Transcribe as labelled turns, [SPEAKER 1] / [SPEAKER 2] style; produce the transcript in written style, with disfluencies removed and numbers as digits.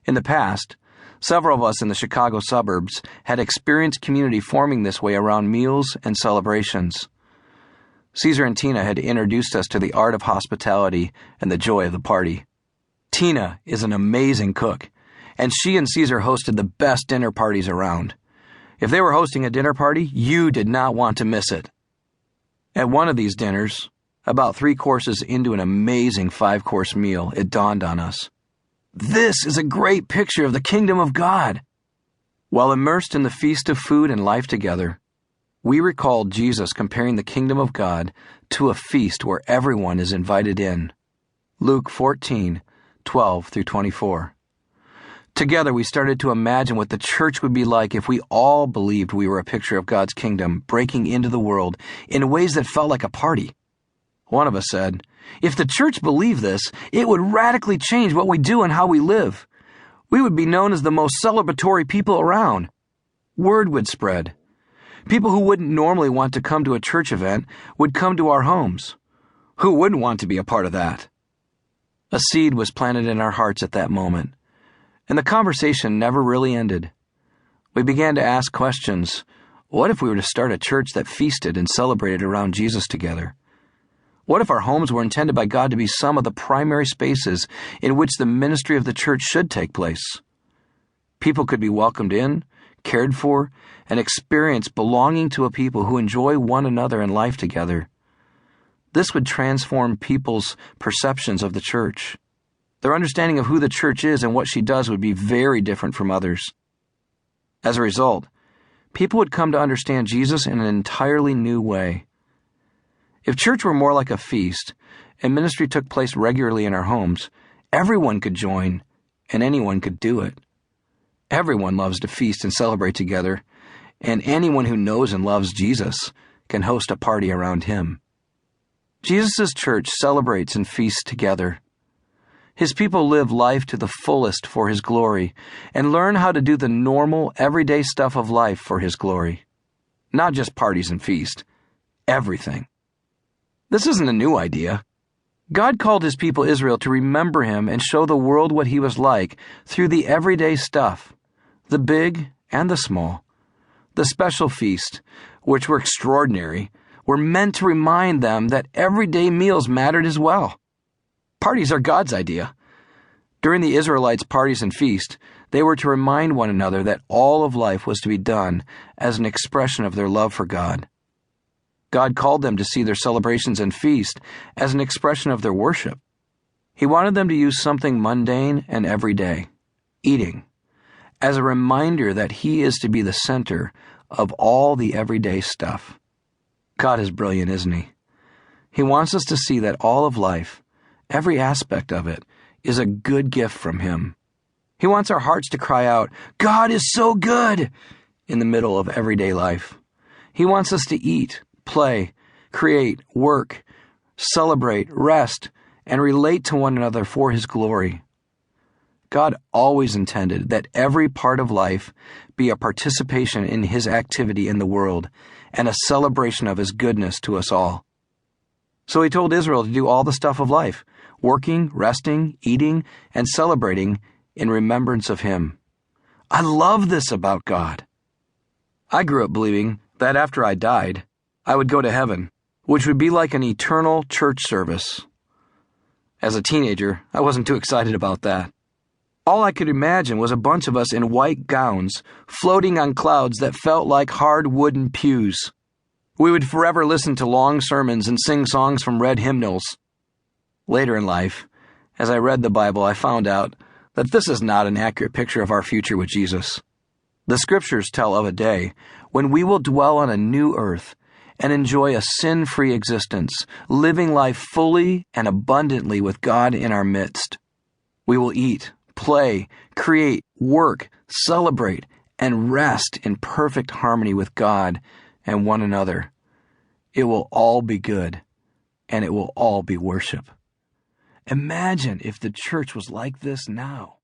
[SPEAKER 1] In the past, several of us in the Chicago suburbs had experienced community forming this way around meals and celebrations. Caesar and Tina had introduced us to the art of hospitality and the joy of the party. Tina is an amazing cook, and she and Caesar hosted the best dinner parties around. If they were hosting a dinner party, you did not want to miss it. At one of these dinners, about 3 courses into an amazing 5-course meal, it dawned on us. This is a great picture of the kingdom of God. While immersed in the feast of food and life together, we recalled Jesus comparing the kingdom of God to a feast where everyone is invited in. Luke 14:12-24. Together we started to imagine what the church would be like if we all believed we were a picture of God's kingdom breaking into the world in ways that felt like a party. One of us said, "If the church believed this, it would radically change what we do and how we live. We would be known as the most celebratory people around. Word would spread. People who wouldn't normally want to come to a church event would come to our homes. Who wouldn't want to be a part of that?" A seed was planted in our hearts at that moment, and the conversation never really ended. We began to ask questions. What if we were to start a church that feasted and celebrated around Jesus together? What if our homes were intended by God to be some of the primary spaces in which the ministry of the church should take place? People could be welcomed in, cared for, and experience belonging to a people who enjoy one another and life together. This would transform people's perceptions of the church. Their understanding of who the church is and what she does would be very different from others. As a result, people would come to understand Jesus in an entirely new way. If church were more like a feast, and ministry took place regularly in our homes, everyone could join, and anyone could do it. Everyone loves to feast and celebrate together, and anyone who knows and loves Jesus can host a party around him. Jesus' church celebrates and feasts together. His people live life to the fullest for his glory and learn how to do the normal, everyday stuff of life for his glory. Not just parties and feast, everything. This isn't a new idea. God called his people Israel to remember him and show the world what he was like through the everyday stuff, the big and the small. The special feast, which were extraordinary, were meant to remind them that everyday meals mattered as well. Parties are God's idea. During the Israelites' parties and feast, they were to remind one another that all of life was to be done as an expression of their love for God. God called them to see their celebrations and feast as an expression of their worship. He wanted them to use something mundane and everyday, eating, as a reminder that he is to be the center of all the everyday stuff. God is brilliant, isn't he? He wants us to see that all of life, every aspect of it, is a good gift from him. He wants our hearts to cry out, "God is so good!" in the middle of everyday life. He wants us to eat, play, create, work, celebrate, rest, and relate to one another for his glory. God always intended that every part of life be a participation in his activity in the world and a celebration of his goodness to us all. So he told Israel to do all the stuff of life, working, resting, eating, and celebrating in remembrance of him. I love this about God. I grew up believing that after I died, I would go to heaven, which would be like an eternal church service. As a teenager, I wasn't too excited about that. All I could imagine was a bunch of us in white gowns, floating on clouds that felt like hard wooden pews. We would forever listen to long sermons and sing songs from red hymnals. Later in life, as I read the Bible, I found out that this is not an accurate picture of our future with Jesus. The scriptures tell of a day when we will dwell on a new earth and enjoy a sin-free existence, living life fully and abundantly with God in our midst. We will eat, play, create, work, celebrate, and rest in perfect harmony with God and one another. It will all be good, and it will all be worship. Imagine if the church was like this now.